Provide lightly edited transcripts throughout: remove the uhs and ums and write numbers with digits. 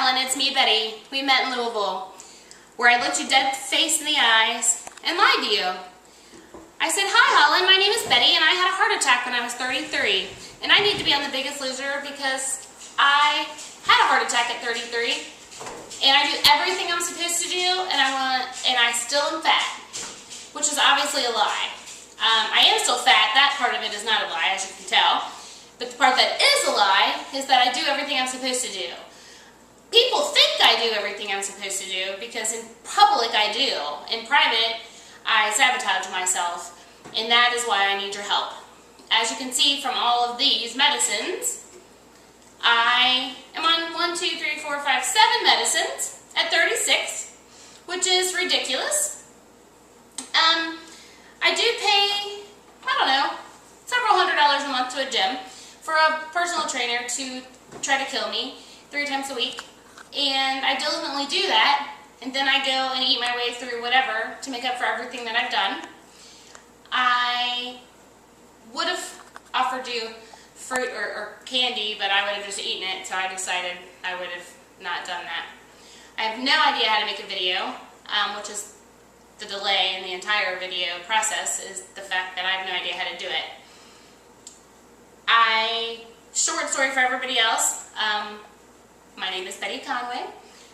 Helen, it's me, Betty. We met in Louisville, where I looked you dead face in the eyes and lied to you. I said, hi Helen, my name is Betty and I had a heart attack when I was 33. And I need to be on The Biggest Loser because I had a heart attack at 33. And I do everything I'm supposed to do and I still am fat, which is obviously a lie. I am still fat, that part of it is not a lie, as you can tell. But the part that is a lie is that I do everything I'm supposed to do. People think I do everything I'm supposed to do because in public I do. In private, I sabotage myself. And that is why I need your help. As you can see from all of these medicines, I am on 1, 2, 3, 4, 5, 7 medicines at 36, which is ridiculous. I do pay, I don't know, several $100s a month to a gym for a personal trainer to try to kill me 3 times a week. And I diligently do that, and then I go and eat my way through whatever to make up for everything that I've done. I would have offered you fruit or candy, but I would have just eaten it, so I decided I would have not done that. I have no idea how to make a video, which is the delay in the entire video process, is the fact that I have no idea how to do it. Short story for everybody else, my name is Betty Conway.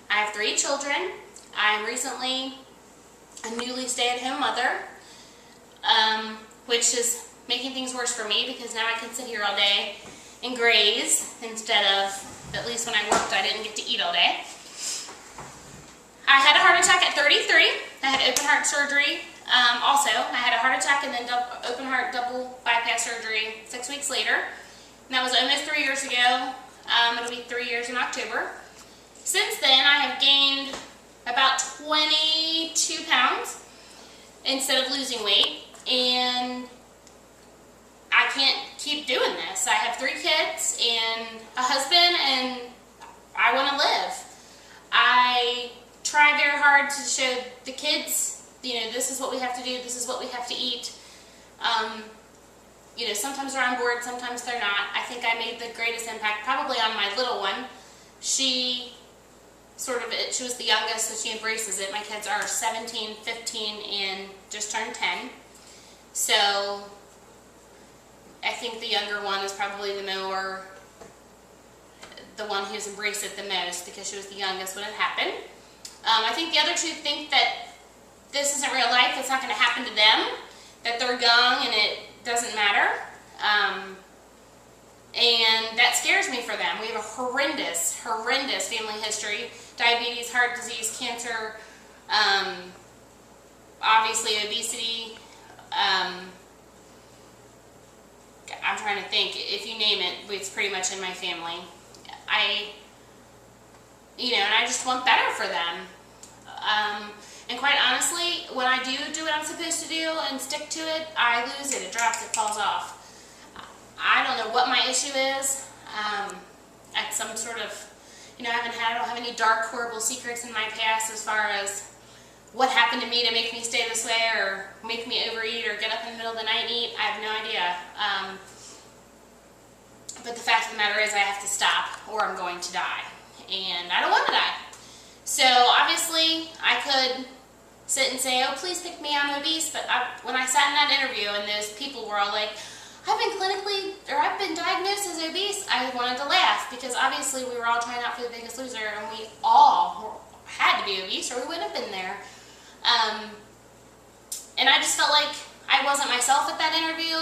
I have 3 children. I'm recently a newly stay-at-home mother, which is making things worse for me because now I can sit here all day and graze instead of, at least when I worked, I didn't get to eat all day. I had a heart attack at 33. I had open heart surgery. Also, I had a heart attack and then open heart double bypass surgery 6 weeks later. And that was almost 3 years ago. It'll be 3 years in October. Since then, I have gained about 22 pounds instead of losing weight. And I can't keep doing this. I have 3 kids and a husband, and I want to live. I try very hard to show the kids, this is what we have to do, this is what we have to eat. Sometimes they're on board, sometimes they're not. I think I made the greatest impact probably on my little one. She was the youngest, so she embraces it. My kids are 17, 15, and just turned 10. So I think the younger one is probably the one who's embraced it the most because she was the youngest when it happened. I think the other 2 think that this isn't real life, it's not going to happen to them, that they're young and it doesn't matter. And that scares me for them. We have a horrendous family history. Diabetes, heart disease, cancer, obviously obesity. I'm trying to think. If you name it, it's pretty much in my family. And I just want better for them. And quite honestly, when I do what I'm supposed to do and stick to it, I lose it. It drops, it falls off. I don't know what my issue is. At some sort of, I don't have any dark, horrible secrets in my past as far as what happened to me to make me stay this way or make me overeat or get up in the middle of the night and eat. I have no idea. But the fact of the matter is I have to stop or I'm going to die. And I don't want to die. So obviously I could sit and say, oh, please pick me, I'm obese. But when I sat in that interview and those people were all like, I've been diagnosed as obese, I wanted to laugh because obviously we were all trying out for The Biggest Loser and we all had to be obese or we wouldn't have been there. And I just felt like I wasn't myself at that interview.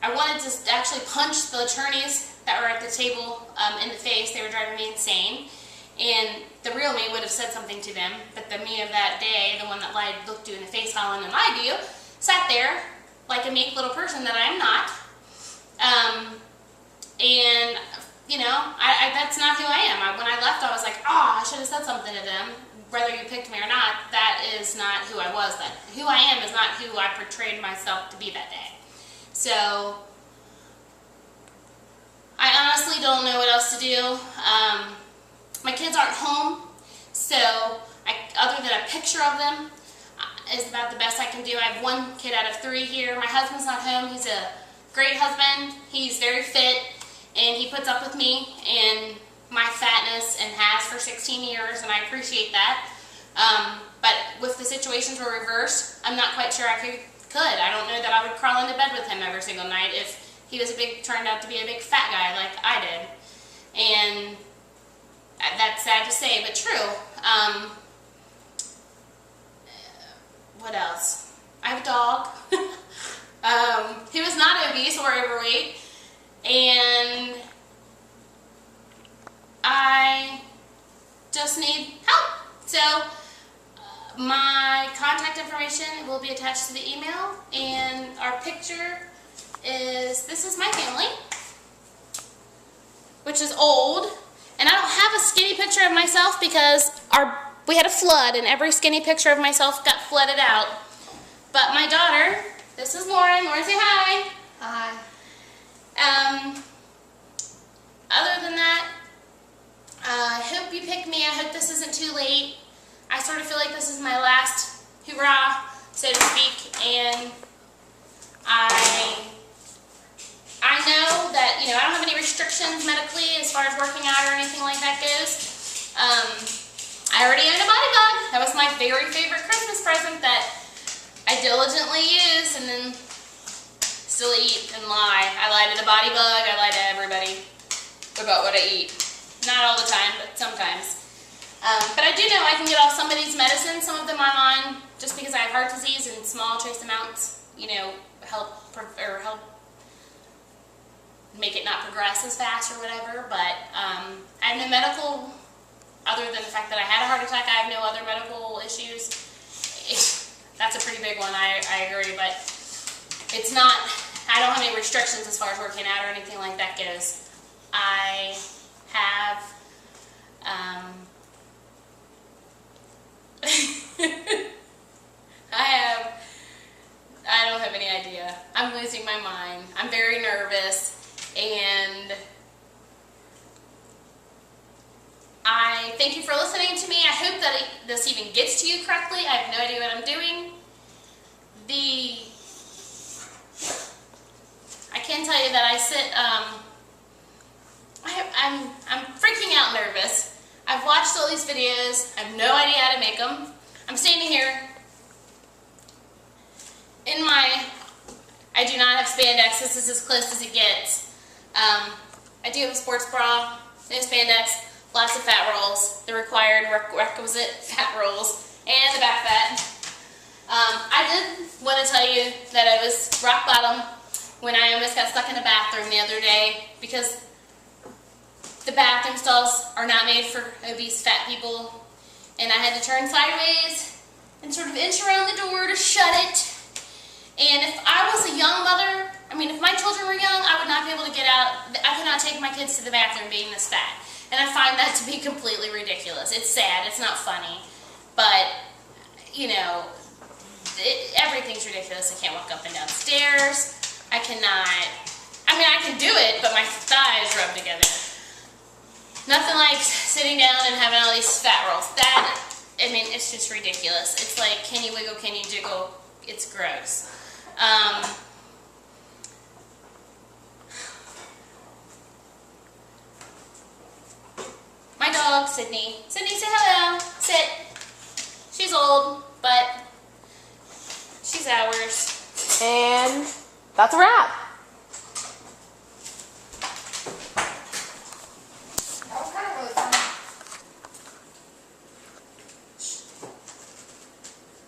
I wanted to actually punch the attorneys that were at the table in the face. They were driving me insane. And the real me would have said something to them, but the me of that day, the one that looked you in the face, Helen, and lied to you, sat there like a meek little person that I am not. That's not who I am. When I left, I was like, oh, I should have said something to them. Whether you picked me or not, that is not who I was then. Who I am is not who I portrayed myself to be that day. So, I honestly don't know what else to do. My kids aren't home, so other than a picture of them is about the best I can do. I have 1 kid out of 3 here. My husband's not home. He's a great husband. He's very fit, and he puts up with me and my fatness and has for 16 years, and I appreciate that. But with the situations were reversed, I'm not quite sure I could. I don't know that I would crawl into bed with him every single night if he was turned out to be a big fat guy like I did. And that's sad to say, but true. What else? I have a dog. He was not obese or overweight, and I just need help. So my contact information will be attached to the email, and our picture is, this is my family, which is old, and I don't have a skinny picture of myself because we had a flood and every skinny picture of myself got flooded out. But my daughter, this is Lauren. Lauren, say hi. Hi. Other than that, I hope you pick me. I hope this isn't too late. I sort of feel like this is my last hoorah, so to speak, and I know that, I don't have any restrictions medically as far as working out or anything like that goes. I already own a body bug. That was my very favorite Christmas present that I diligently use and then still eat and lie. I lie to the body bug. I lie to everybody about what I eat. Not all the time, but sometimes. But I do know I can get off some of these medicines. Some of them I'm on just because I have heart disease in small trace amounts, help make it not progress as fast or whatever. But I have no medical, other than the fact that I had a heart attack, I have no other medical issues. That's a pretty big one, I agree, but it's not, I don't have any restrictions as far as working out or anything like that goes. I have, I don't have any idea. I'm losing my mind. I'm very nervous, and I thank you for listening to me. I hope that this even gets to you correctly. I have no idea what I'm doing. I can tell you that I sit, I'm freaking out nervous. I've watched all these videos. I have no idea how to make them. I'm standing here in I do not have spandex. This is as close as it gets. I do have a sports bra, no spandex, lots of fat rolls, the required requisite fat rolls, and the back fat. I did want to tell you that I was rock bottom when I almost got stuck in the bathroom the other day because the bathroom stalls are not made for obese fat people, and I had to turn sideways and sort of inch around the door to shut it. And if I was a young mother, if my children were young, I would not be able to get out. I could not take my kids to the bathroom being this fat. And I find that to be completely ridiculous. It's sad. It's not funny. But, everything's ridiculous. I can't walk up and down stairs. I cannot. I can do it, but my thighs rub together. Nothing like sitting down and having all these fat rolls. It's just ridiculous. It's like, can you wiggle, can you jiggle? It's gross. My dog, Sydney. Sydney, say hello. Sit. She's old, but she's ours. And that's a wrap.